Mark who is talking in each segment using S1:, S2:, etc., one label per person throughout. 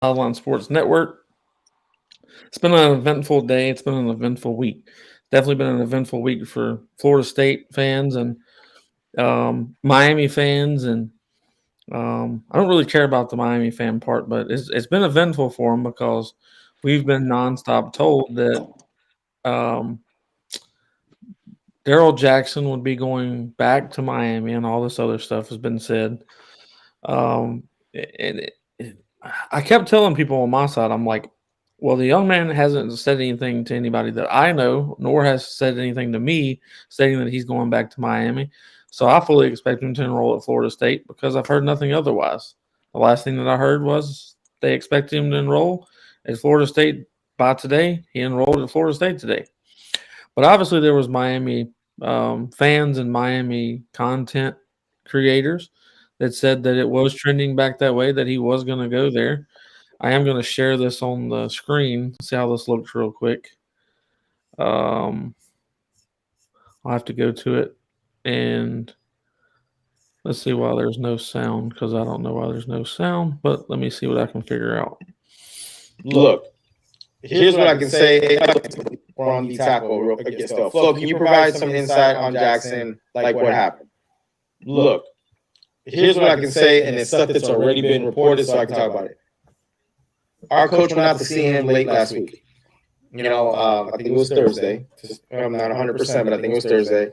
S1: Sideline Sports Network. It's been an eventful day. It's been an eventful week. Definitely been an eventful week for Florida State fans and Miami fans. And I don't really care about the Miami fan part, but it's been eventful for them because we've been nonstop told that um, Darrell Jackson would be going back to Miami, and all this other stuff has been said. Um, and I kept telling people on my side, I'm like, well, the young man hasn't said anything to anybody that I know, nor has said anything to me stating that he's going back to Miami. So I fully expect him to enroll at Florida State because I've heard nothing otherwise. The last thing that I heard was they expect him to enroll at Florida State by today. He enrolled at Florida State today. But obviously, there was Miami fans and Miami content creators that said that it was trending back that way, that he was going to go there. I am going to share this on the screen. See how this looks real quick. Um, I'll have to go to it and let's see why there's no sound because I don't know why there's no sound. But let me see what I can figure out.
S2: Look, here's what I can say on the tackle real quick stuff. Flo, can you provide some insight on Jackson, like what happened? Look, here's what I can say, and it's stuff that's already been reported, so I can talk about it. Our coach went out to see him late last week. I think it was Thursday. I'm not 100%, but I think it was Thursday.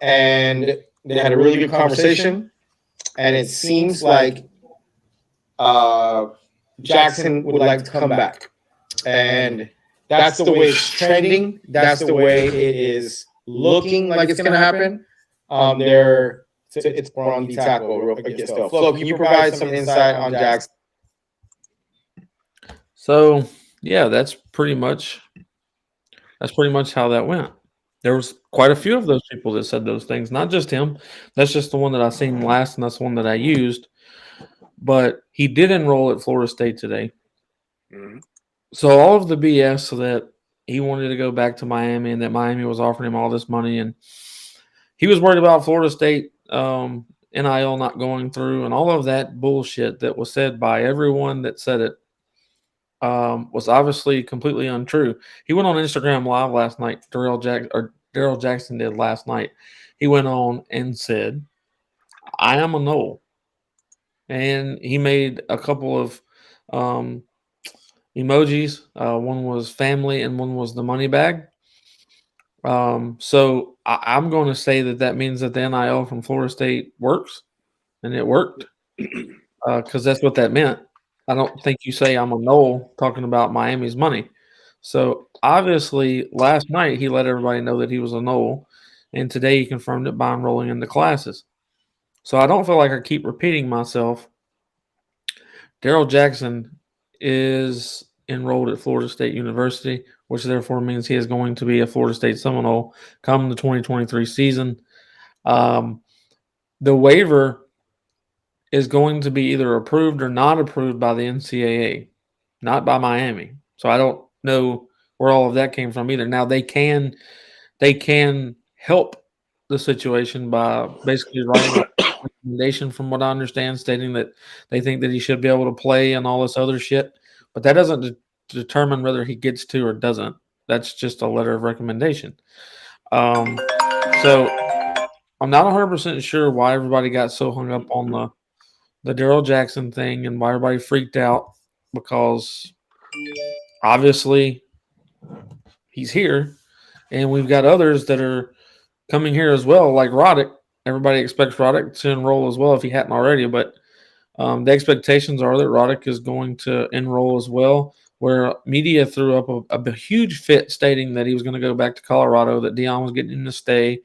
S2: And they had a really good conversation, and it seems like Jackson would like to come back. And that's the way it's trending. That's the way it is looking like it's going to happen. It's on the tackle real quick stuff. Flo, can you provide some insight on Jackson?
S1: So yeah, that's pretty much how that went. There was quite a few of those people that said those things, not just him. That's just the one that I seen last, and that's the one that I used. But he did enroll at Florida State today.
S2: Mhm.
S1: So all of the BS that he wanted to go back to Miami and that Miami was offering him all this money and he was worried about Florida State NIL not going through and all of that bullshit that was said by everyone that said it was obviously completely untrue. He went on Instagram Live last night. Darrell Jackson did last night. He went on and said, "I am a Nole," and he made a couple of um, emojis. One was family, and one was the money bag. So I'm going to say that that means that the NIL from Florida State works, and it worked because that's what that meant. I don't think you say I'm a Nole talking about Miami's money. So obviously, last night he let everybody know that he was a Nole, and today he confirmed it by enrolling into classes. So I don't feel like I keep repeating myself. Darrell Jackson is enrolled at Florida State University, which therefore means he is going to be a Florida State Seminole come the 2023 season. Um, the waiver is going to be either approved or not approved by the NCAA, not by Miami. So I don't know where all of that came from either. Now they can help the situation by basically writing a recommendation, from what I understand, stating that they think that he should be able to play and all this other shit. But that doesn't determine whether he gets to or doesn't. That's just a letter of recommendation. Um, so I'm not 100% sure why everybody got so hung up on the Darrell Jackson thing and why everybody freaked out because obviously he's here and we've got others that are coming here as well, like Roddick. Everybody expects Roddick to enroll as well if he hadn't already, but the expectations are that Roddick is going to enroll as well. Where media threw up a huge fit stating that he was going to go back to Colorado, that Dion was getting him to stay.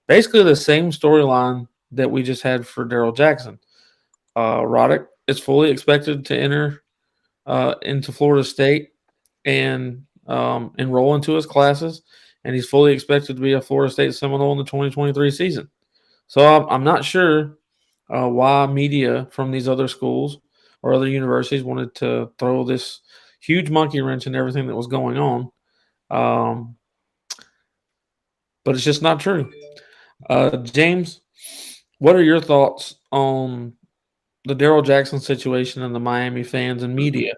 S1: Basically, the same storyline that we just had for Darrell Jackson. Roddick is fully expected to enter into Florida State and enroll into his classes, and he's fully expected to be a Florida State Seminole in the 2023 season. So I'm not sure why media from these other schools or other universities wanted to throw this huge monkey wrench in everything that was going on. Um, but it's just not true. James, what are your thoughts on the Darrell Jackson situation and the Miami fans and media?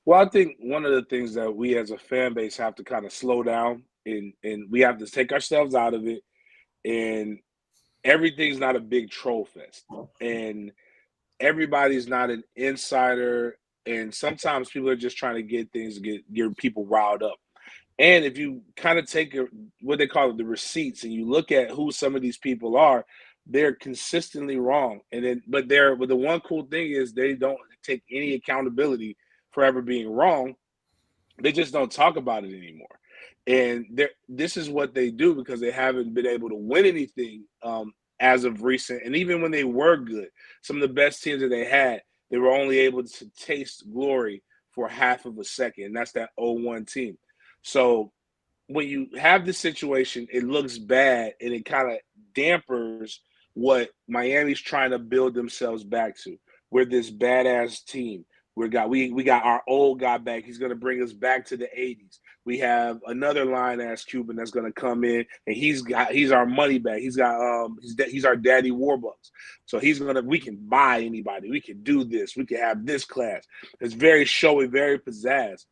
S3: Well, I think one of the things that we as a fan base have to kind of slow down and we have to take ourselves out of it. And everything's not a big troll fest. And everybody's not an insider. And sometimes people are just trying to get things to get people riled up. And if you kind of take what they call it, the receipts, and you look at who some of these people are, they're consistently wrong. And then, but the one cool thing is they don't take any accountability for ever being wrong. They just don't talk about it anymore. And this is what they do because they haven't been able to win anything as of recent. And even when they were good, some of the best teams that they had, they were only able to taste glory for half of a second. And that's that 0-1 team. So when you have this situation, it looks bad and it kind of dampers what Miami's trying to build themselves back to. We're this badass team. We got our old guy back. He's gonna bring us back to the 80s. We have another line ass Cuban that's gonna come in and he's our money back. He's our daddy Warbucks. So we can buy anybody. We can do this. We can have this class. It's very showy, very pizzazz.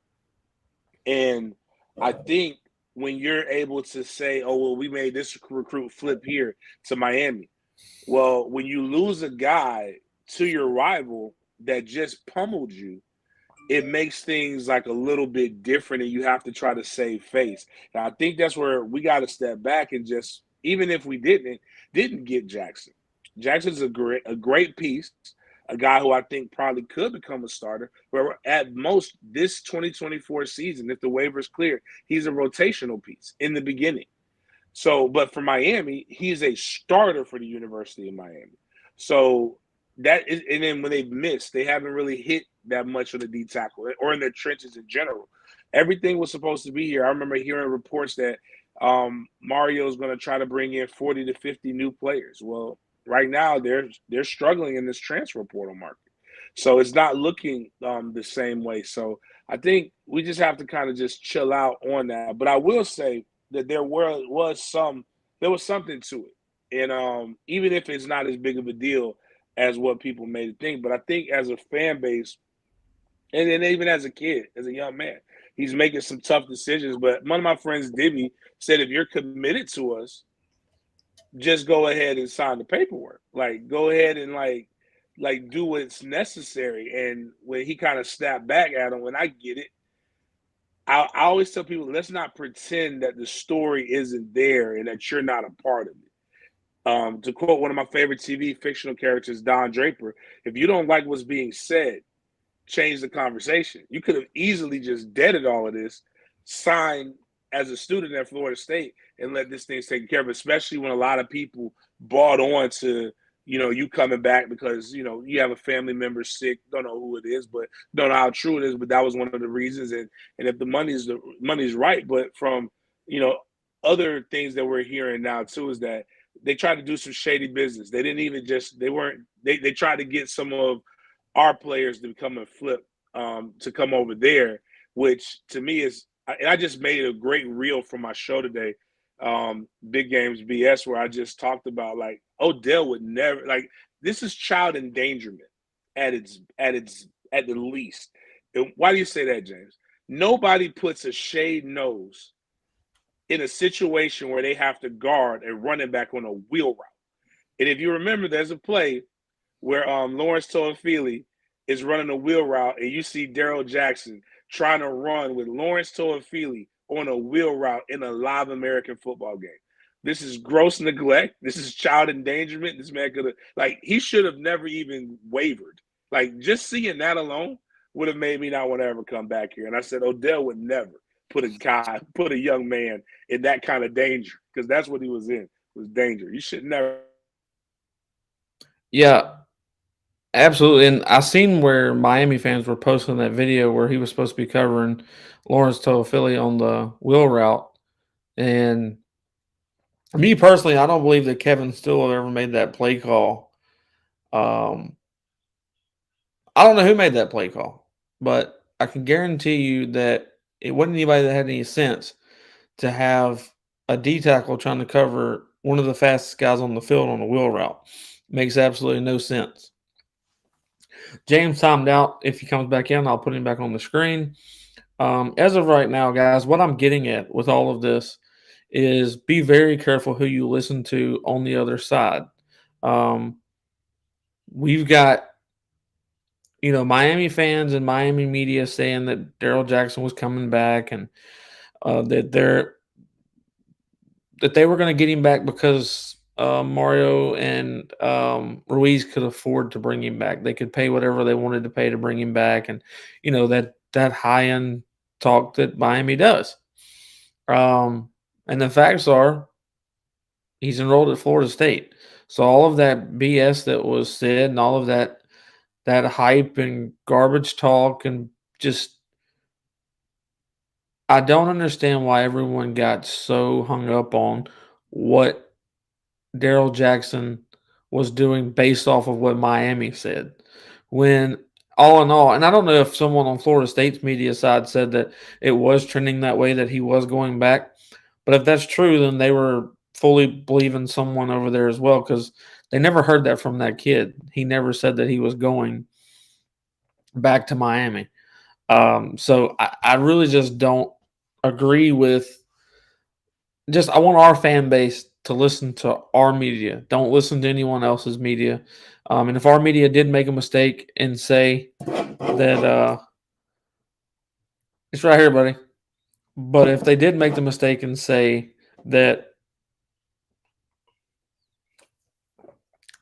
S3: And I think when you're able to say, oh, well, we made this recruit flip here to Miami. Well, when you lose a guy to your rival that just pummeled you, it makes things like a little bit different and you have to try to save face. And I think that's where we got to step back and just, even if we didn't get Jackson. Jackson's a great piece, a guy who I think probably could become a starter. Where at most this 2024 season, if the waiver's clear, he's a rotational piece in the beginning. So, but for Miami, he's a starter for the University of Miami. So that is, and then when they've missed, they haven't really hit that much on the D tackle or in their trenches in general. Everything was supposed to be here. I remember hearing reports that Mario's going to try to bring in 40 to 50 new players. Well, right now they're struggling in this transfer portal market, so it's not looking the same way. So I think we just have to kind of just chill out on that. But I will say that there was something to it, and even if it's not as big of a deal as what people made it think, but I think as a fan base, and then even as a kid, as a young man, he's making some tough decisions. But one of my friends, Dibby, said, if you're committed to us, just go ahead and sign the paperwork. Like, go ahead and do what's necessary. And when he kind of snapped back at him, when I get it, I always tell people, let's not pretend that the story isn't there and that you're not a part of it. To quote one of my favorite TV fictional characters, Don Draper, if you don't like what's being said, change the conversation. You could have easily just deaded all of this, signed as a student at Florida State, and let this thing taken care of, especially when a lot of people bought on to, you coming back because, you have a family member sick, don't know who it is, but don't know how true it is. But that was one of the reasons. And if the money's right, but from, you know, other things that we're hearing now too is that they tried to do some shady business. They didn't even just they weren't they tried to get some of our players to become a flip to come over there, which to me is, and I just made a great reel for my show today, Big Games BS, where I just talked about like Odell would never like this is child endangerment at the least. And why do you say that, James? Nobody puts a shade nose in a situation where they have to guard a running back on a wheel route. And if you remember, there's a play where Lawrence Toafili is running a wheel route, and you see Darrell Jackson trying to run with Lawrence Toafili on a wheel route in a live American football game. This is gross neglect. This is child endangerment. This man could have, like, he should have never even wavered. Like, just seeing that alone would have made me not want to ever come back here. And I said, Odell would never put a young man in that kind of danger, because that's what he was in, was danger. You should never.
S1: Yeah, absolutely. And I seen where Miami fans were posting that video where he was supposed to be covering Lawrence Toafili on the wheel route. And me personally, I don't believe that Kevin Stiller ever made that play call. Um, I don't know who made that play call, but I can guarantee you that it wasn't anybody that had any sense to have a D tackle trying to cover one of the fastest guys on the field on a wheel route. Makes absolutely no sense. James timed out. If he comes back in, I'll put him back on the screen. As of right now, guys, what I'm getting at with all of this is be very careful who you listen to on the other side. Um, we've got Miami fans and Miami media saying that Darrell Jackson was coming back and that they were going to get him back because Mario and Ruiz could afford to bring him back. They could pay whatever they wanted to pay to bring him back, and that high end talk that Miami does. And the facts are he's enrolled at Florida State. So all of that BS that was said and all of that hype and garbage talk and just I don't understand why everyone got so hung up on what Darrell Jackson was doing based off of what Miami said. When all in all, and I don't know if someone on Florida State's media side said that it was trending that way that he was going back, but if that's true, then they were fully believing someone over there as well because they never heard that from that kid. He never said that he was going back to Miami. So I really just don't agree with just I want our fan base to listen to our media. Don't listen to anyone else's media. And if our media did make a mistake and say that it's right here, buddy. But if they did make the mistake and say that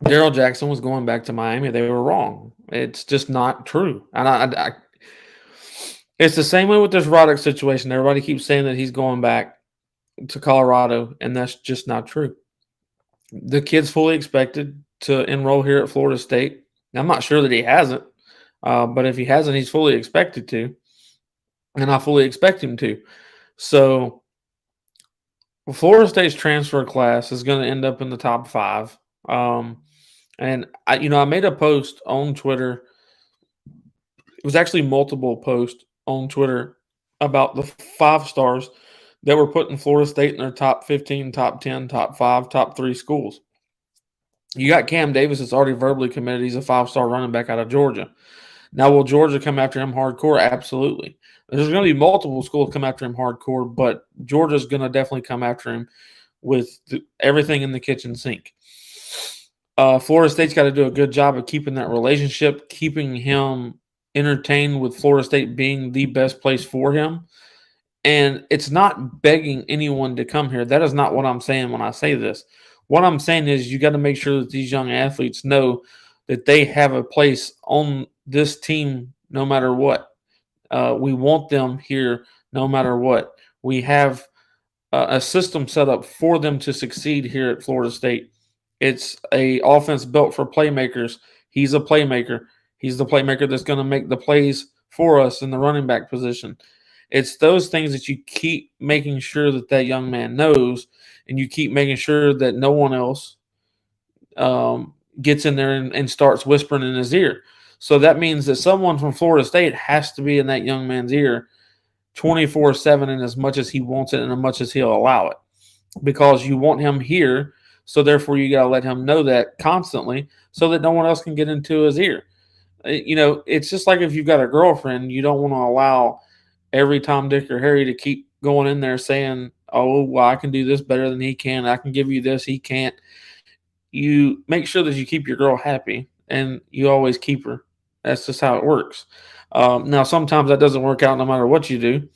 S1: Darrell Jackson was going back to Miami, they were wrong. It's just not true. And it's the same way with this Roddick situation. Everybody keeps saying that he's going back to Colorado, and that's just not true. The kid's fully expected to enroll here at Florida State. I'm not sure that he hasn't, but if he hasn't, he's fully expected to, and I fully expect him to. So, Florida State's transfer class is going to end up in the top 5. And I made a post on Twitter. It was actually multiple posts on Twitter about the 5 stars that were putting Florida State in their top 15, top 10, top 5, top 3 schools. You got Cam Davis that's already verbally committed. He's a 5-star running back out of Georgia. Now, will Georgia come after him hardcore? Absolutely. There's going to be multiple schools come after him hardcore, but Georgia's going to definitely come after him with everything in the kitchen sink. Florida State's got to do a good job of keeping that relationship, keeping him entertained with Florida State being the best place for him. And it's not begging anyone to come here. That is not what I'm saying when I say this. What I'm saying is you got to make sure that these young athletes know that they have a place on this team no matter what. We want them here no matter what. We have a system set up for them to succeed here at Florida State. It's a offense built for playmakers. He's a playmaker. He's the playmaker that's going to make the plays for us in the running back position. It's those things that you keep making sure that young man knows, and you keep making sure that no one else gets in there and starts whispering in his ear. So that means that someone from Florida State has to be in that young man's ear 24/7 and as much as he wants it and as much as he'll allow it. Because you want him here, so therefore you got to let him know that constantly so that no one else can get into his ear. It's just like if you've got a girlfriend, you don't want to allow every Tom, Dick, or Harry to keep going in there saying, oh, well, I can do this better than he can. I can give you this. He can't. You make sure that you keep your girl happy and you always keep her. That's just how it works. Now, sometimes that doesn't work out no matter what you do,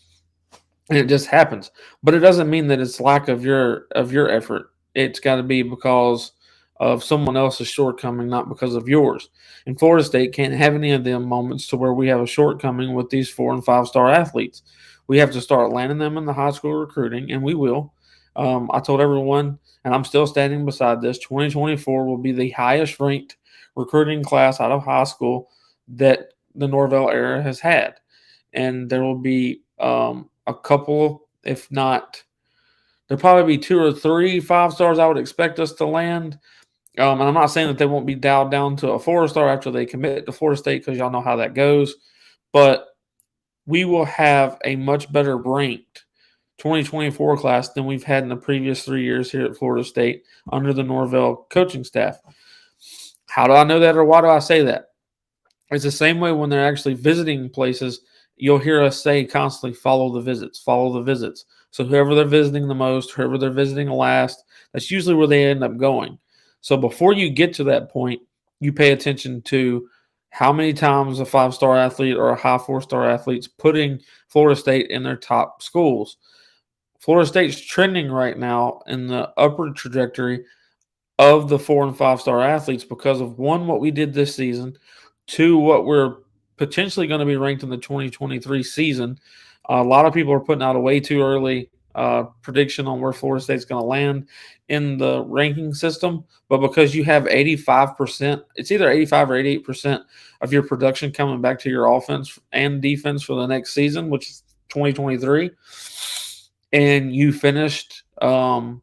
S1: and it just happens. But it doesn't mean that it's lack of your effort. It's got to be because of someone else's shortcoming, not because of yours. And Florida State can't have any of them moments to where we have a shortcoming with these 4- and 5-star athletes. We have to start landing them in the high school recruiting, and we will. I told everyone, and I'm still standing beside this, 2024 will be the highest ranked recruiting class out of high school that the Norvell era has had. And there will be a couple, if not, there'll probably be 2 or 3 5-stars I would expect us to land. And I'm not saying that they won't be dialed down to a 4-star after they commit to Florida State because y'all know how that goes. But we will have a much better ranked 2024 class than we've had in the previous 3 years here at Florida State under the Norvell coaching staff. How do I know that, or why do I say that? It's the same way when they're actually visiting places. You'll hear us say constantly, follow the visits, follow the visits. So whoever they're visiting the most, whoever they're visiting last, that's usually where they end up going. So before you get to that point, you pay attention to how many times a 5-star athlete or a high 4-star athlete's putting Florida State in their top schools. Florida State's trending right now in the upward trajectory of the 4 and 5-star athletes because of one, what we did this season, two, what we're potentially going to be ranked in the 2023 season. A lot of people are putting out a way too early prediction on where Florida State's going to land in the ranking system, but because you have 85%, it's either 85 or 88% of your production coming back to your offense and defense for the next season, which is 2023, and you finished I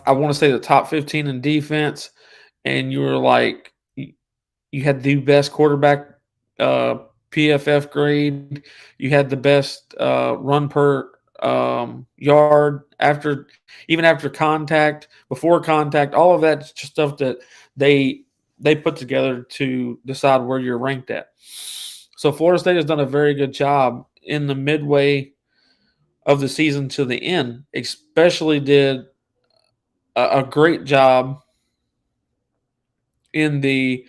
S1: want to say the top 15 in defense, and you were like you had the best quarterback uh, PFF grade. You had the best run per yard after, even after contact, before contact, all of that stuff that they they put together to decide where you're ranked at. So Florida State has done a very good job in the midway of the season to the end. Especially did a great job in the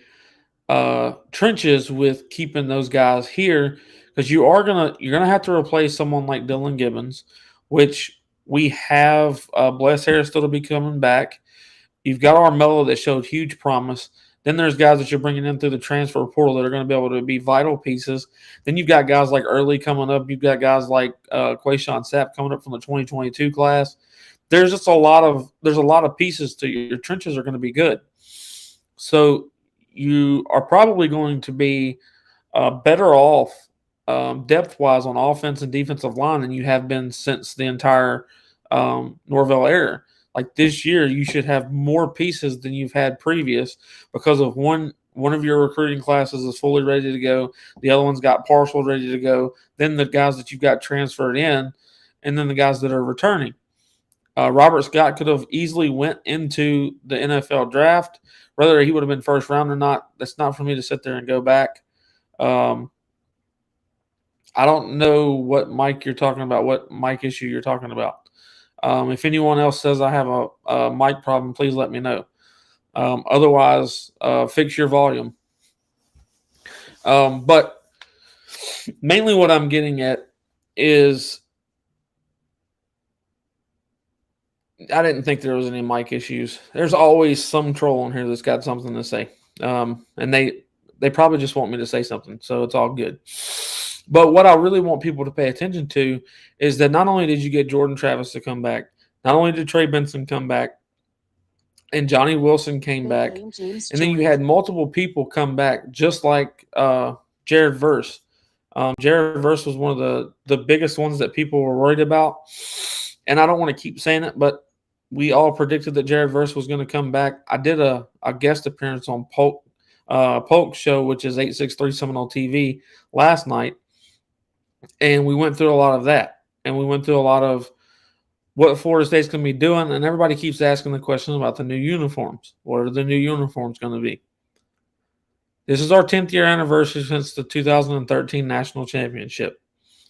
S1: trenches with keeping those guys here because you're gonna have to replace someone like Dylan Gibbons, which we have Bless Harris still to be coming back. You've got Armello that showed huge promise. Then there's guys that you're bringing in through the transfer portal that are going to be able to be vital pieces. Then you've got guys like Early coming up. You've got guys like Quayshawn Sapp coming up from the 2022 class. There's a lot of pieces to your trenches are going to be good. So you are probably going to be better off depth wise on offense and defensive line than you have been since the entire Norvell era. Like this year, you should have more pieces than you've had previous because of one of your recruiting classes is fully ready to go. The other one's got partial ready to go. Then the guys that you've got transferred in, and then the guys that are returning. Robert Scott could have easily went into the NFL draft. Whether he would have been first round or not, that's not for me to sit there and go back. Um, I don't know what mic you're talking about, what mic issue you're talking about. If anyone else says I have a mic problem, please let me know. Otherwise, fix your volume. But mainly what I'm getting at is I didn't think there was any mic issues. There's always some troll on here that's got something to say. And they probably just want me to say something, so it's all good. But what I really want people to pay attention to is that not only did you get Jordan Travis to come back, not only did Trey Benson come back, and Johnny Wilson came back, and then you had multiple people come back, just like Jared Verse. Jared Verse was one of the biggest ones that people were worried about. And I don't want to keep saying it, but we all predicted that Jared Verse was going to come back. I did a guest appearance on Polk's show, which is 863 Seminole TV, last night. And we went through a lot of that. And we went through a lot of what Florida State's going to be doing. And everybody keeps asking the question about the new uniforms. What are the new uniforms going to be? This is our 10th year anniversary since the 2013 National Championship.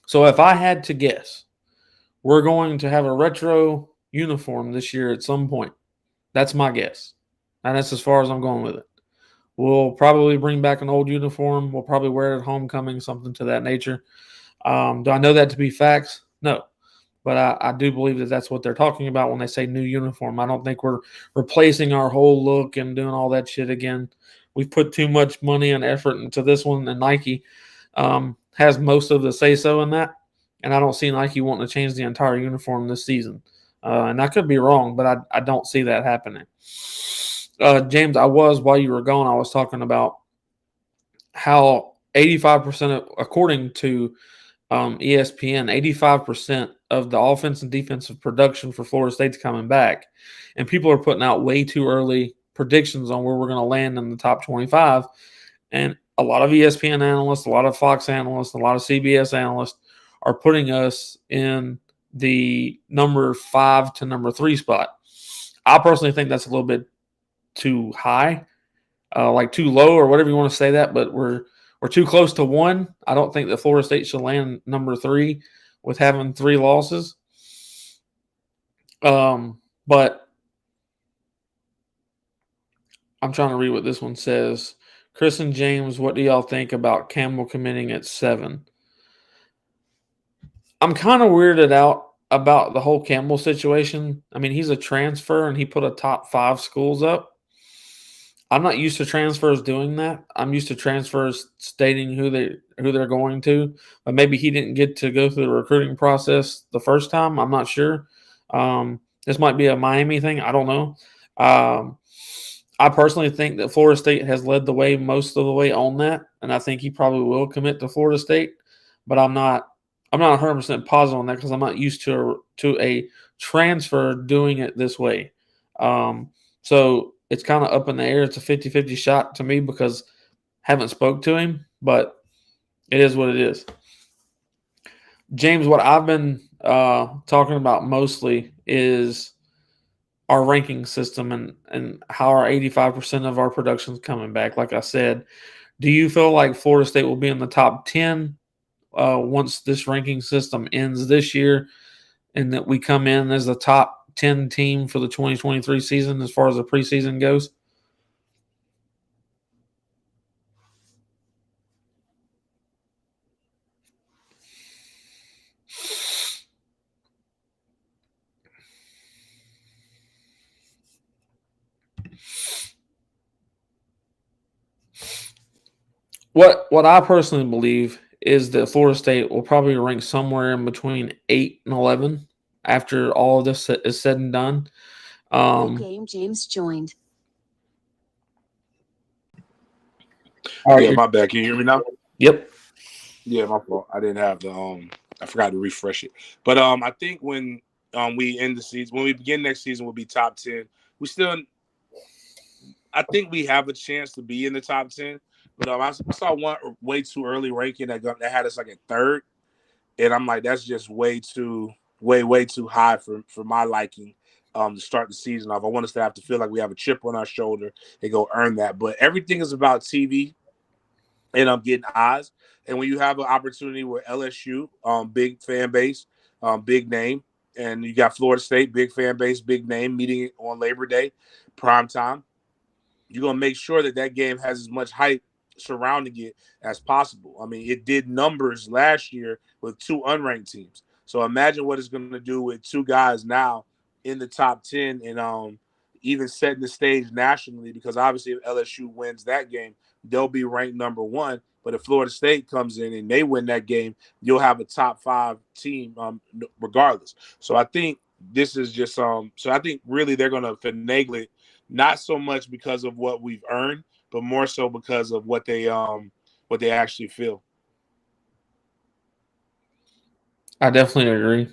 S1: So if I had to guess, we're going to have a retro uniform this year at some point. That's my guess. And that's as far as I'm going with it. We'll probably bring back an old uniform. We'll probably wear it at homecoming, something to that nature. Do I know that to be facts? No. But I do believe that that's what they're talking about when they say new uniform. I don't think we're replacing our whole look and doing all that shit again. We've put too much money and effort into this one, and Nike has most of the say-so in that. And I don't see Nike wanting to change the entire uniform this season. And I could be wrong, but I don't see that happening. James, while you were gone, I was talking about how 85%, according to ESPN, 85% of the offense and defensive production for Florida State's coming back. And people are putting out way too early predictions on where we're going to land in the top 25. And a lot of ESPN analysts, a lot of Fox analysts, a lot of CBS analysts are putting us in the number 5 to number 3 spot. I personally think that's a little bit too high. like too low or whatever you want to say that, but we're too close to 1. I don't think that Florida State should land number 3 with having 3 losses. But I'm trying to read what this one says. Chris and James, what do y'all think about Campbell committing at 7? I'm kind of weirded out about the whole Campbell situation. I mean, he's a transfer and he put a top 5 schools up. I'm not used to transfers doing that. I'm used to transfers stating who they're going to, but maybe he didn't get to go through the recruiting process the first time. I'm not sure. This might be a Miami thing. I don't know. I personally think that Florida State has led the way most of the way on that, and I think he probably will commit to Florida State. But I'm not 100% positive on that because I'm not used to a transfer doing it this way. So it's kind of up in the air. It's a 50-50 shot to me because I haven't spoke to him, but it is what it is. James, what I've been talking about mostly is our ranking system and how our 85% of our production is coming back. Like I said, do you feel like Florida State will be in the top 10 once this ranking system ends this year and that we come in as the top 10 team for the 2023 season as far as the preseason goes? What I personally believe is that Florida State will probably rank somewhere in between 8 and 11 after all of this is said and done.
S4: Game James joined.
S3: All right, yeah, my bad. Can you hear me now?
S1: Yep.
S3: Yeah, my fault. I didn't have the I forgot to refresh it. But I think when we end the season, when we begin next season, we'll be top 10. I think we have a chance to be in the top 10. But I saw one way too early ranking that had us like at 3rd, and I'm like, that's just way too high for my liking. To start the season off, I want us to have to feel like we have a chip on our shoulder and go earn that. But everything is about TV and I'm getting eyes. And when you have an opportunity with LSU, big fan base, big name, and you got Florida State, big fan base, big name, meeting on Labor Day, prime time, you're going to make sure that game has as much hype surrounding it as possible. I mean, it did numbers last year with 2 unranked teams. So imagine what it's going to do with 2 guys now in the top 10 and even setting the stage nationally, because obviously if LSU wins that game, they'll be ranked number 1. But if Florida State comes in and they win that game, you'll have a top 5 team regardless. So I think this is just so I think really they're going to finagle it, not so much because of what we've earned, but more so because of what they actually feel.
S1: I definitely agree.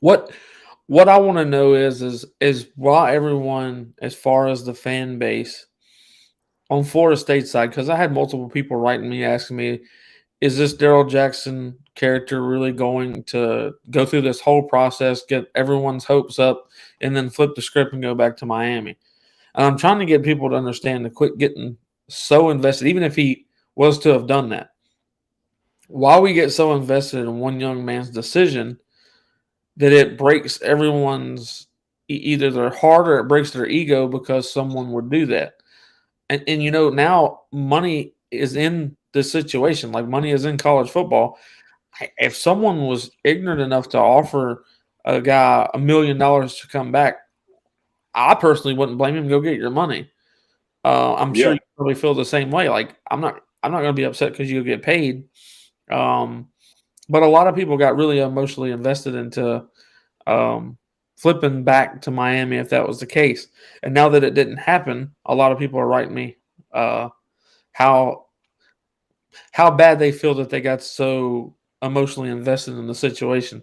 S1: What I want to know is why everyone, as far as the fan base on Florida State side, because I had multiple people writing me asking me, is this Darrell Jackson character really going to go through this whole process, get everyone's hopes up, and then flip the script and go back to Miami? And I'm trying to get people to understand to quit getting so invested, even if he was to have done that. Why we get so invested in one young man's decision that it breaks everyone's either their heart or it breaks their ego because someone would do that. And now money is in this situation. Like, money is in college football. If someone was ignorant enough to offer a guy $1 million to come back, I personally wouldn't blame him. Go get your money. I'm sure you probably feel the same way. Like, I'm not going to be upset because you get paid. But a lot of people got really emotionally invested into flipping back to Miami if that was the case. And now that it didn't happen, a lot of people are writing me how bad they feel that they got so emotionally invested in the situation.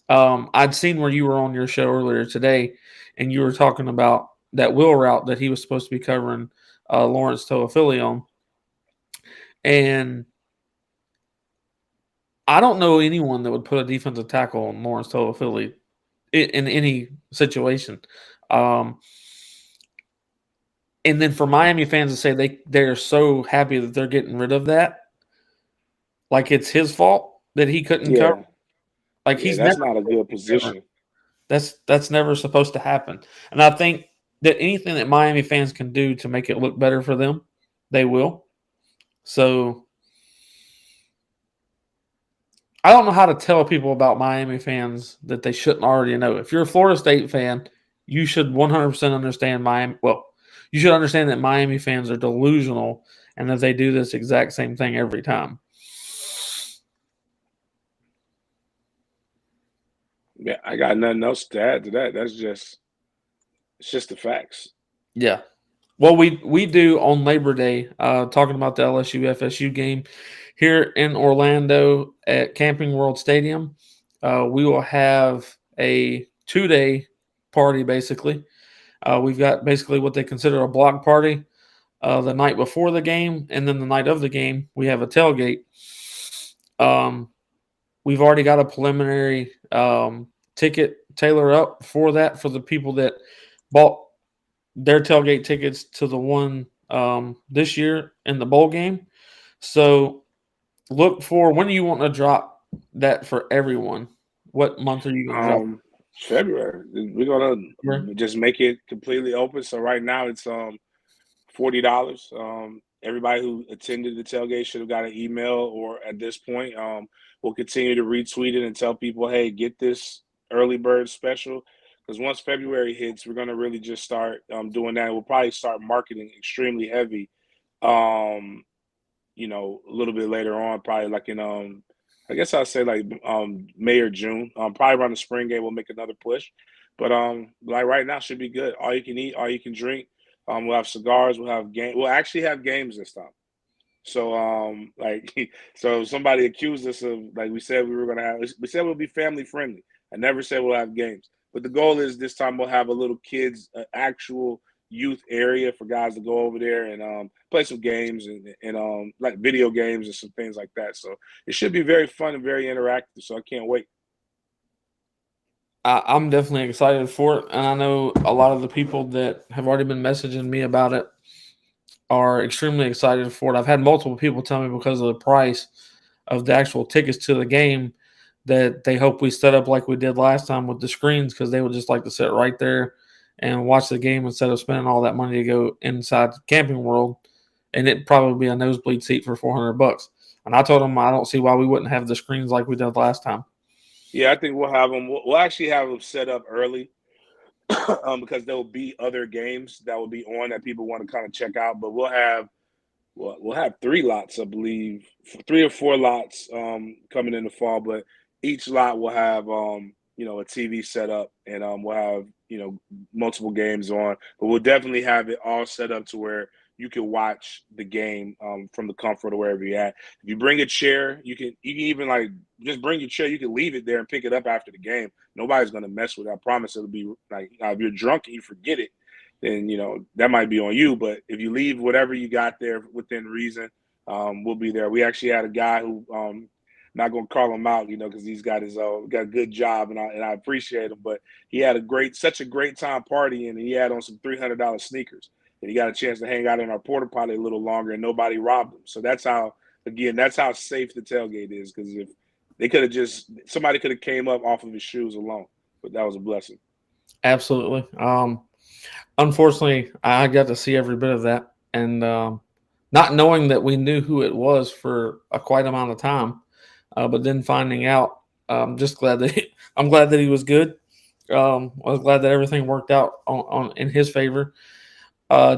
S1: I'd seen where you were on your show earlier today, and you were talking about that wheel route that he was supposed to be covering Lawrence Toafili on. And I don't know anyone that would put a defensive tackle on Lawrence Toafili in any situation. And then for Miami fans to say they're so happy that they're getting rid of that, like it's his fault that he couldn't cover.
S3: Yeah,
S1: Like
S3: yeah,
S1: he's
S3: that's
S1: never
S3: not a good
S1: ever.
S3: position.
S1: That's never supposed to happen. And I think that anything that Miami fans can do to make it look better for them, they will. So I don't know how to tell people about Miami fans that they shouldn't already know. If you're a Florida State fan, you should 100% understand Miami. Well, you should understand that Miami fans are delusional and that they do this exact same thing every time.
S3: Yeah, I got nothing else to add to that. It's just the facts.
S1: Yeah. Well, we do on Labor Day, talking about the LSU FSU game here in Orlando at Camping World Stadium. We will have a 2-day party, basically. We've got basically what they consider a block party the night before the game, and then the night of the game, we have a tailgate. We've already got a preliminary ticket tailor up for that for the people that bought their tailgate tickets to the one this year in the bowl game. So look for when do you want to drop that for everyone? What month are you going to drop?
S3: February. We're gonna just make it completely open. So right now it's $40. Everybody who attended the tailgate should have got an email, or at this point, we'll continue to retweet it and tell people, hey, get this early bird special. Because once February hits, we're gonna really just start doing that. We'll probably start marketing extremely heavy. A little bit later on, probably like in I guess I'll say like May or June. Probably around the spring game we'll make another push. But like right now should be good. All you can eat, all you can drink. We'll have cigars, we'll actually have games this time. So so somebody accused us of, like, we said we said we'll be family friendly. I never said we'll have games. But the goal is this time we'll have a little kids actual youth area for guys to go over there and play some games and like video games and some things like that. So it should be very fun and very interactive. So I can't wait.
S1: I'm definitely excited for it, and I know a lot of the people that have already been messaging me about it are extremely excited for it. I've had multiple people tell me because of the price of the actual tickets to the game that they hope we set up like we did last time with the screens, because they would just like to sit right there and watch the game instead of spending all that money to go inside Camping World, and it'd probably be a nosebleed seat for $400. And I told them I don't see why we wouldn't have the screens like we did last time.
S3: Yeah, I think we'll have them. We'll actually have them set up early because there will be other games that will be on that people want to kind of check out. But we'll have 3 lots, I believe, 3 or 4 lots coming in the fall. But each lot will have a TV set up, and we'll have multiple games on. But we'll definitely have it all set up to where you can watch the game from the comfort of wherever you're at. If you bring a chair, you can even like just bring your chair. You can leave it there and pick it up after the game. Nobody's gonna mess with it. I promise it'll be like, if you're drunk and you forget it, then that might be on you. But if you leave whatever you got there within reason, we'll be there. We actually had a guy who not gonna call him out, because he's got got a good job, and I appreciate him. But he had such a great time partying, and he had on some $300 sneakers, and he got a chance to hang out in our porta potty a little longer, and nobody robbed him. So that's how safe the tailgate is. Because if they could have somebody could have came up off of his shoes alone, but that was a blessing.
S1: Absolutely. Unfortunately, I got to see every bit of that, and not knowing that we knew who it was for a quite amount of time, but then finding out, I'm glad that he was good. I was glad that everything worked out on in his favor.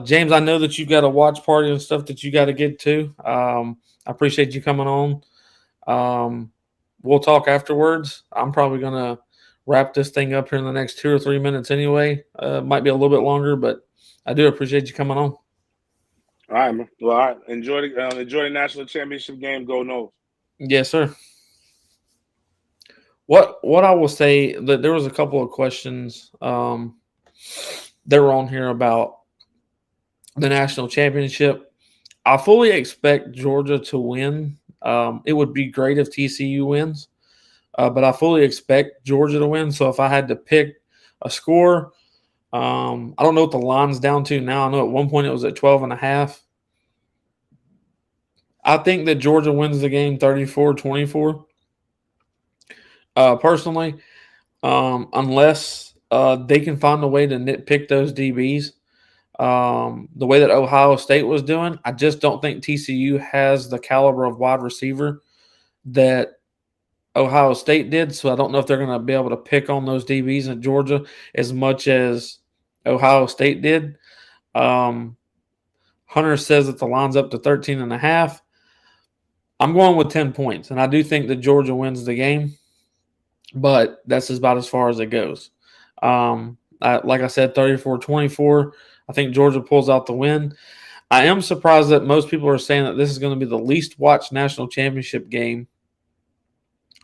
S1: James, I know that you've got a watch party and stuff that you got to get to. I appreciate you coming on. We'll talk afterwards. I'm probably gonna wrap this thing up here in the next 2 or 3 minutes anyway. Might be a little bit longer, but I do appreciate you coming on.
S3: All right, man. Well, all right. Enjoy the national championship game. Go Nole.
S1: Yes, sir. What I will say, that there was a couple of questions that were on here about the national championship. I fully expect Georgia to win. It would be great if TCU wins, but I fully expect Georgia to win. So if I had to pick a score, I don't know what the line's down to now. I know at one point it was at 12.5. I think that Georgia wins the game 34-24. Personally, unless they can find a way to nitpick those DBs. The way that Ohio State was doing, I just don't think TCU has the caliber of wide receiver that Ohio State did. So I don't know if they're going to be able to pick on those DBs in Georgia as much as Ohio State did. Hunter says that the line's up to 13.5. I'm going with 10 points, and I do think that Georgia wins the game, but that's about as far as it goes. Like I said, 34-24. I think Georgia pulls out the win. I am surprised that most people are saying that this is going to be the least watched national championship game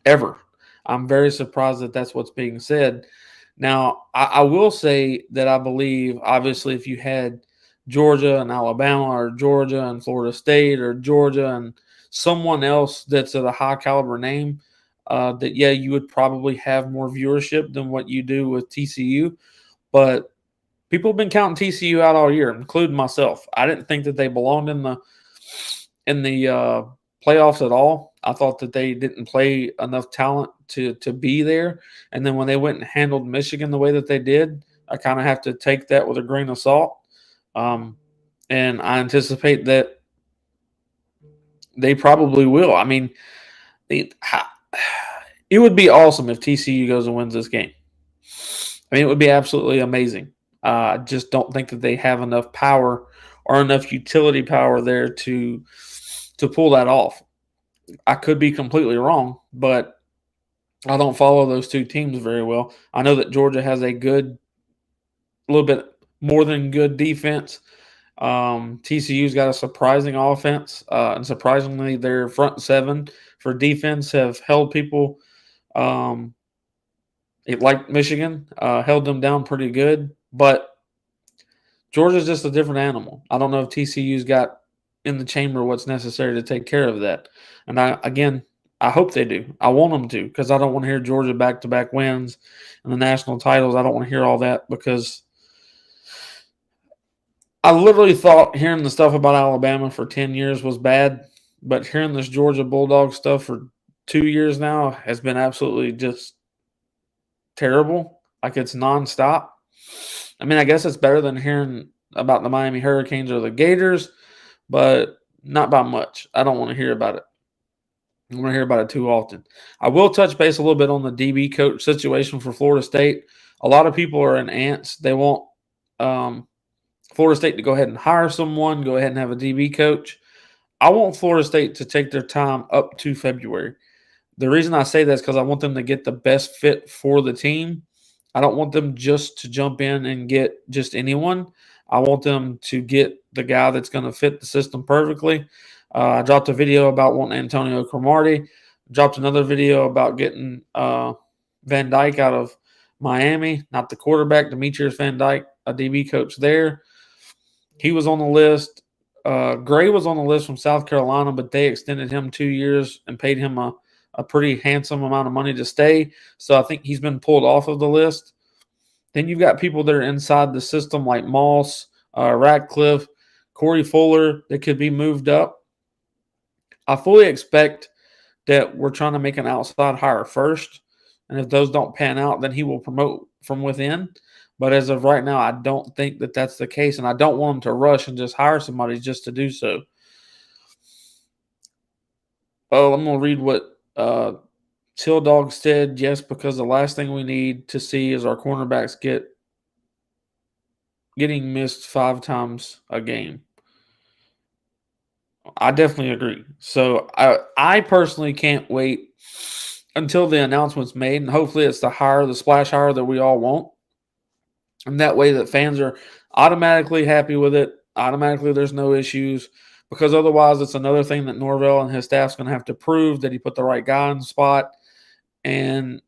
S1: ever. I'm very surprised that that's what's being said. Now, I will say that I believe, obviously, if you had Georgia and Alabama or Georgia and Florida State or Georgia and someone else that's at a high caliber name, that, yeah, you would probably have more viewership than what you do with TCU. But people have been counting TCU out all year, including myself. I didn't think that they belonged in the playoffs at all. I thought that they didn't play enough talent to be there. And then when they went and handled Michigan the way that they did, I kind of have to take that with a grain of salt. And I anticipate that they probably will. I mean, it would be awesome if TCU goes and wins this game. I mean, it would be absolutely amazing. I just don't think that they have enough power or enough utility power there to pull that off. I could be completely wrong, but I don't follow those two teams very well. I know that Georgia has a little bit more than good defense. TCU's got a surprising offense, and surprisingly, their front seven for defense have held people. Like Michigan, held them down pretty good, but Georgia's just a different animal. I don't know if TCU's got in the chamber what's necessary to take care of that. And I hope they do. I want them to, because I don't want to hear Georgia back-to-back wins and the national titles. I don't want to hear all that, because I literally thought hearing the stuff about Alabama for 10 years was bad, but hearing this Georgia Bulldog stuff for 2 years now has been absolutely just terrible. Like, it's nonstop. I mean, I guess it's better than hearing about the Miami Hurricanes or the Gators, but not by much. I don't want to hear about it. I don't want to hear about it too often. I will touch base a little bit on the DB coach situation for Florida State. A lot of people are in ants. They want Florida State to go ahead and hire someone, go ahead and have a DB coach. I want Florida State to take their time up to February. The reason I say that is because I want them to get the best fit for the team. I don't want them just to jump in and get just anyone. I want them to get the guy that's going to fit the system perfectly. I dropped a video about wanting Antonio Cromartie. Dropped another video about getting Van Dyke out of Miami, not the quarterback, Demetrius Van Dyke, a DB coach there. He was on the list. Gray was on the list from South Carolina, but they extended him 2 years and paid him a pretty handsome amount of money to stay. So I think he's been pulled off of the list. Then you've got people that are inside the system like Moss, Ratcliffe, Corey Fuller that could be moved up. I fully expect that we're trying to make an outside hire first. And if those don't pan out, then he will promote from within. But as of right now, I don't think that that's the case. And I don't want him to rush and just hire somebody just to do so. Oh, I'm going to read what Till Dog said. Yes, because the last thing we need to see is our cornerbacks getting missed 5 times a game. I definitely agree. So I personally can't wait until the announcement's made, and hopefully it's the splash hire that we all want. And that way that fans are automatically happy with it. Automatically there's no issues, because otherwise it's another thing that Norvell and his staff's going to have to prove that he put the right guy in the spot. And,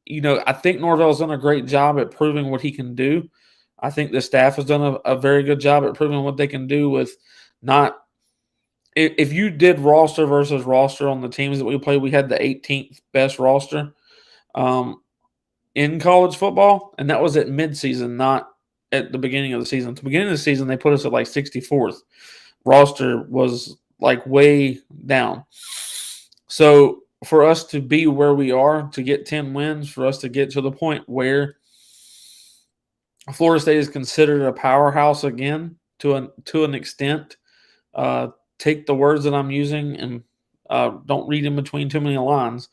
S1: I think Norvell's done a great job at proving what he can do. I think the staff has done a very good job at proving what they can do with not – if you did roster versus roster on the teams that we played, we had the 18th best roster in college football, and that was at midseason, not at the beginning of the season. At the beginning of the season, they put us at like 64th. Roster was like way down. So for us to be where we are, to get 10 wins, for us to get to the point where Florida State is considered a powerhouse again to an extent. Take the words that I'm using and don't read in between too many lines.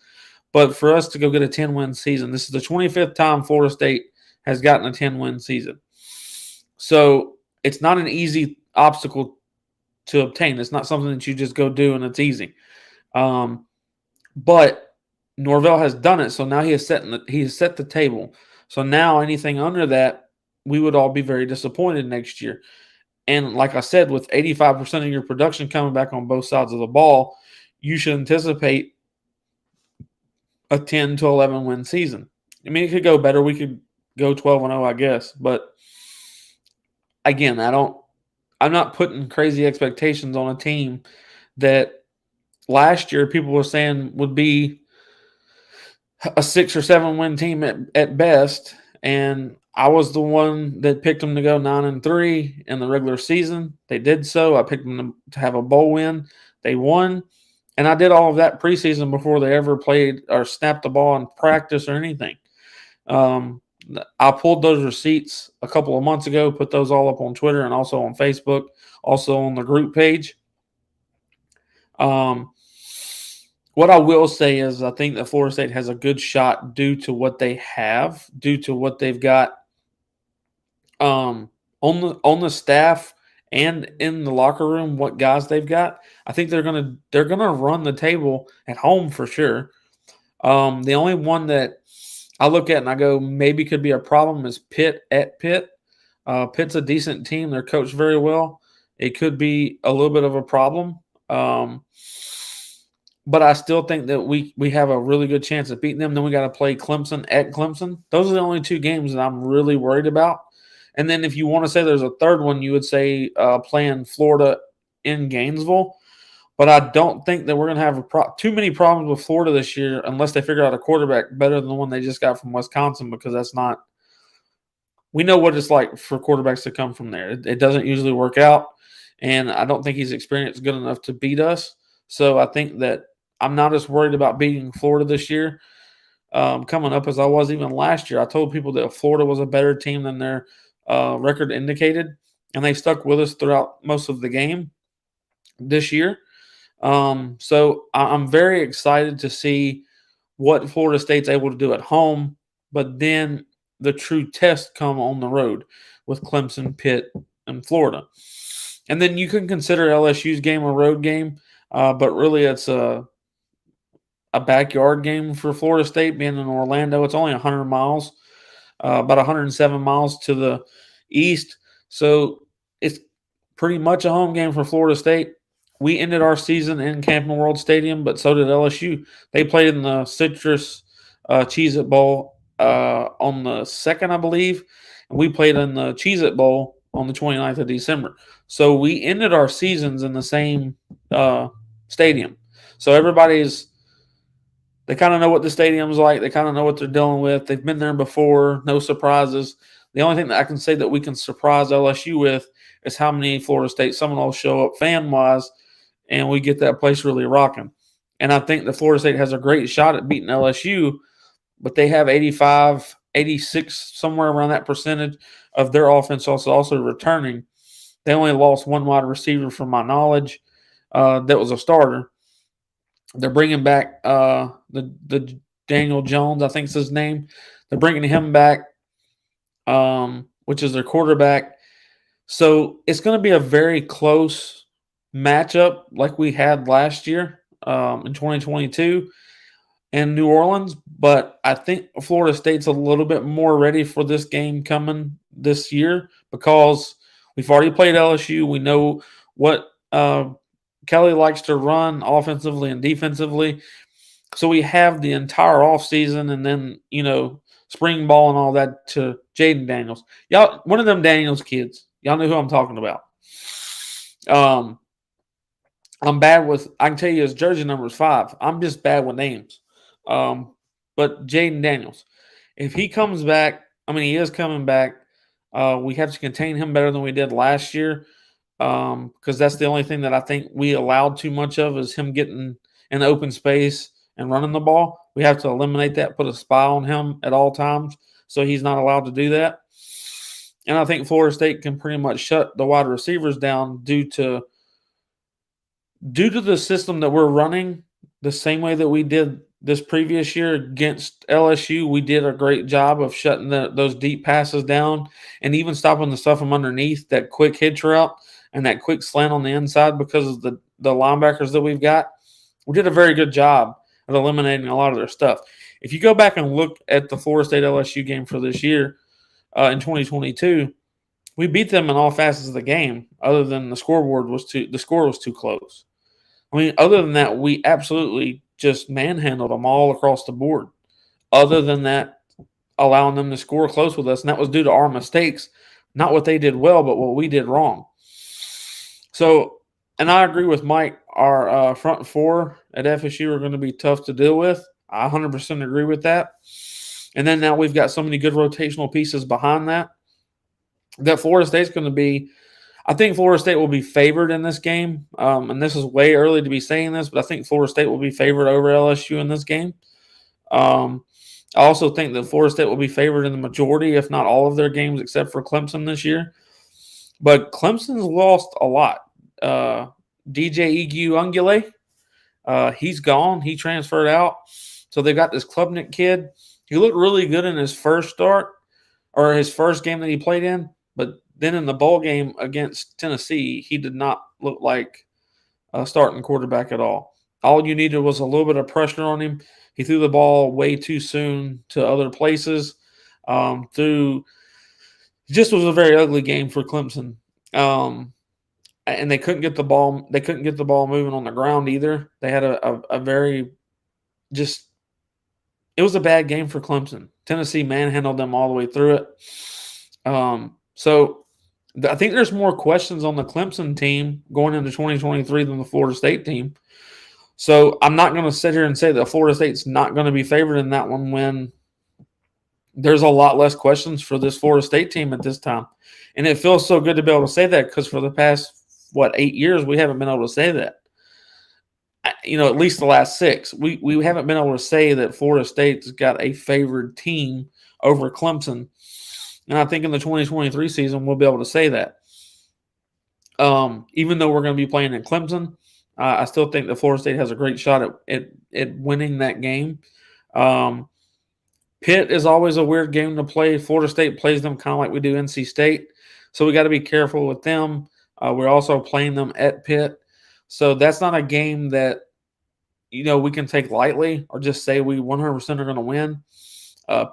S1: But for us to go get a 10-win season, this is the 25th time Florida State has gotten a 10-win season. So it's not an easy obstacle to obtain. It's not something that you just go do and it's easy. But Norvell has done it, so now he has set the table. So now anything under that, we would all be very disappointed next year. And like I said, with 85% of your production coming back on both sides of the ball, you should anticipate a 10 to 11 win season. I mean, it could go better. We could go 12-0, I guess. But again, I'm not putting crazy expectations on a team that last year people were saying would be a 6 or 7 win team at best. And I was the one that picked them to go 9-3 in the regular season. They did so. I picked them to have a bowl win. They won. And I did all of that preseason before they ever played or snapped the ball in practice or anything. I pulled those receipts a couple of months ago, put those all up on Twitter and also on Facebook, also on the group page. What I will say is I think that Florida State has a good shot due to what they have, due to what they've got on the staff and in the locker room, what guys they've got. I think they're gonna run the table at home for sure. The only one that I look at and I go maybe could be a problem is Pitt at Pitt. Pitt's a decent team. They're coached very well. It could be a little bit of a problem. But I still think that we have a really good chance of beating them. Then we got to play Clemson at Clemson. Those are the only 2 games that I'm really worried about. And then if you want to say there's a third one, you would say playing Florida in Gainesville. But I don't think that we're going to have too many problems with Florida this year unless they figure out a quarterback better than the one they just got from Wisconsin, because that's not – we know what it's like for quarterbacks to come from there. It doesn't usually work out, and I don't think he's experienced good enough to beat us. So I think that I'm not as worried about beating Florida this year coming up as I was even last year. I told people that Florida was a better team than their record indicated, and they stuck with us throughout most of the game this year. So I'm very excited to see what Florida State's able to do at home, but then the true test come on the road with Clemson, Pitt, and Florida. And then you can consider LSU's game a road game, but really it's a backyard game for Florida State being in Orlando. It's only 100 miles, about 107 miles to the east. So it's pretty much a home game for Florida State. We ended our season in Camping World Stadium, but so did LSU. They played in the Citrus Cheez-It Bowl on the 2nd, I believe. And we played in the Cheez-It Bowl on the 29th of December. So we ended our seasons in the same stadium. So they kind of know what the stadium's like. They kind of know what they're dealing with. They've been there before. No surprises. The only thing that I can say that we can surprise LSU with is how many Florida State Seminoles show up fan-wise, and we get that place really rocking. And I think that Florida State has a great shot at beating LSU, but they have 85, 86, somewhere around that percentage of their offense also returning. They only lost 1 wide receiver from my knowledge that was a starter. They're bringing back the Daniel Jones, I think is his name. They're bringing him back, which is their quarterback. So it's going to be a very close matchup like we had last year in 2022 in New Orleans. But I think Florida State's a little bit more ready for this game coming this year because we've already played LSU. We know what Kelly likes to run offensively and defensively. So we have the entire offseason and then, spring ball and all that to Jaden Daniels. Y'all, one of them Daniels kids. Y'all know who I'm talking about. I'm bad with, I can tell you his jersey number is 5. I'm just bad with names. But Jaden Daniels, if he comes back, he is coming back. We have to contain him better than we did last year, because that's the only thing that I think we allowed too much of is him getting in open space and running the ball. We have to eliminate that, put a spy on him at all times, so he's not allowed to do that. And I think Florida State can pretty much shut the wide receivers down due to the system that we're running, the same way that we did this previous year against LSU. We did a great job of shutting those deep passes down and even stopping the stuff from underneath, that quick hitch route and that quick slant on the inside because of the linebackers that we've got. We did a very good job of eliminating a lot of their stuff. If you go back and look at the Florida State LSU game for this year in 2022, we beat them in all facets of the game, other than the score was too close. I mean, other than that, we absolutely just manhandled them all across the board. Other than that, allowing them to score close with us, and that was due to our mistakes, not what they did well, but what we did wrong. So, and I agree with Mike. Our front four at FSU are going to be tough to deal with. I 100% agree with that. And then now we've got so many good rotational pieces behind that Florida State's going to be. I think Florida State will be favored in this game. And this is way early to be saying this, but I think Florida State will be favored over LSU in this game. I also think that Florida State will be favored in the majority, if not all of their games, except for Clemson this year. But Clemson's lost a lot. DJ Ungule, he's gone. He transferred out. So they've got this Klubnik kid. He looked really good in his first start or his first game that he played in. But then in the bowl game against Tennessee, he did not look like a starting quarterback at all. All you needed was a little bit of pressure on him. He threw the ball way too soon to other places. It just was a very ugly game for Clemson. And they couldn't get the ball. They couldn't get the ball moving on the ground either. They had a very just. It was a bad game for Clemson. Tennessee manhandled them all the way through it. So I think there's more questions on the Clemson team going into 2023 than the Florida State team. So I'm not going to sit here and say that Florida State's not going to be favored in that one when there's a lot less questions for this Florida State team at this time. And it feels so good to be able to say that because for the past, 8 years, we haven't been able to say that. At least the last 6. We haven't been able to say that Florida State's got a favored team over Clemson. And I think in the 2023 season, we'll be able to say that. Even though we're going to be playing in Clemson, I still think that Florida State has a great shot at winning that game. Pitt is always a weird game to play. Florida State plays them kind of like we do NC State. So we got to be careful with them. We're also playing them at Pitt. So that's not a game that, we can take lightly or just say we 100% are going to win.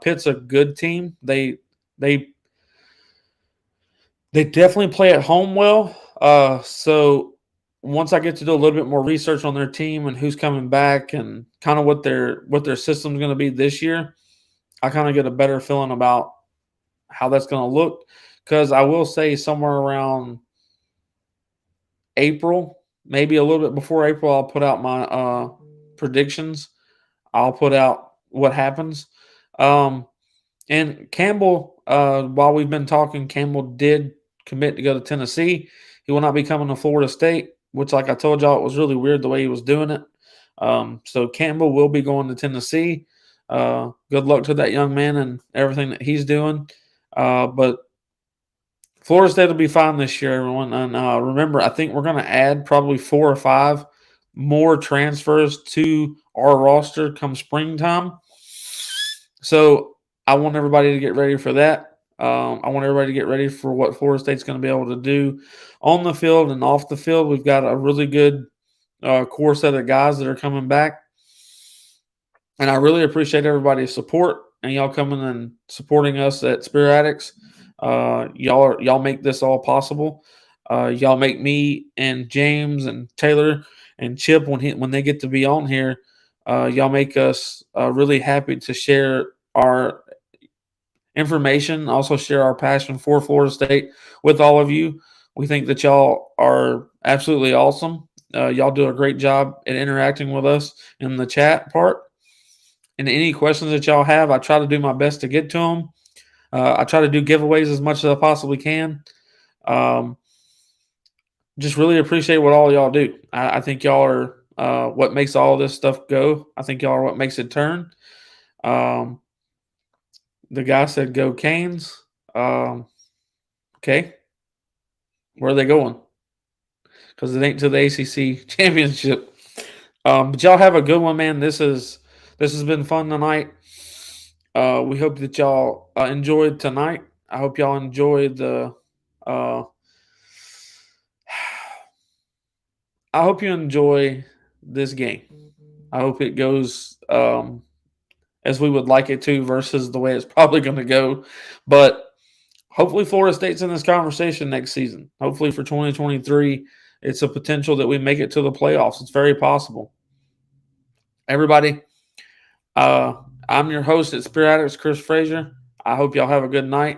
S1: Pitt's a good team. They definitely play at home well. So once I get to do a little bit more research on their team and who's coming back and kind of what their system's going to be this year, I kind of get a better feeling about how that's going to look. Because I will say somewhere around April, maybe a little bit before April, I'll put out my predictions. I'll put out what happens. And Campbell, while we've been talking, Campbell did commit to go to Tennessee. He will not be coming to Florida State, which, like I told y'all, it was really weird the way he was doing it. So Campbell will be going to Tennessee. Good luck to that young man and everything that he's doing. But Florida State will be fine this year, everyone. And remember, I think we're going to add probably 4 or 5 more transfers to our roster come springtime. So I want everybody to get ready for that. I want everybody to get ready for what Florida State's going to be able to do on the field and off the field. We've got a really good core set of guys that are coming back. And I really appreciate everybody's support and y'all coming and supporting us at Spear Addicts. Y'all make this all possible. Y'all make me and James and Taylor and Chip when they get to be on here. Y'all make us really happy to share our information, also share our passion for Florida State with all of you. We think that y'all are absolutely awesome. Y'all do a great job at interacting with us in the chat part. And any questions that y'all have, I try to do my best to get to them. I try to do giveaways as much as I possibly can. Just really appreciate what all y'all do. I think y'all are what makes all this stuff go. I think y'all are what makes it turn. The guy said, "Go Canes." Okay, where are they going? Because it ain't to the ACC championship. But y'all have a good one, man. This has been fun tonight. We hope that y'all enjoyed tonight. I hope y'all enjoyed the. I hope you enjoy this game. I hope it goes as we would like it to versus the way it's probably going to go. But hopefully Florida State's in this conversation next season. Hopefully for 2023, it's a potential that we make it to the playoffs. It's very possible. Everybody, I'm your host at Spirit Addicts, Chris Frazier. I hope y'all have a good night.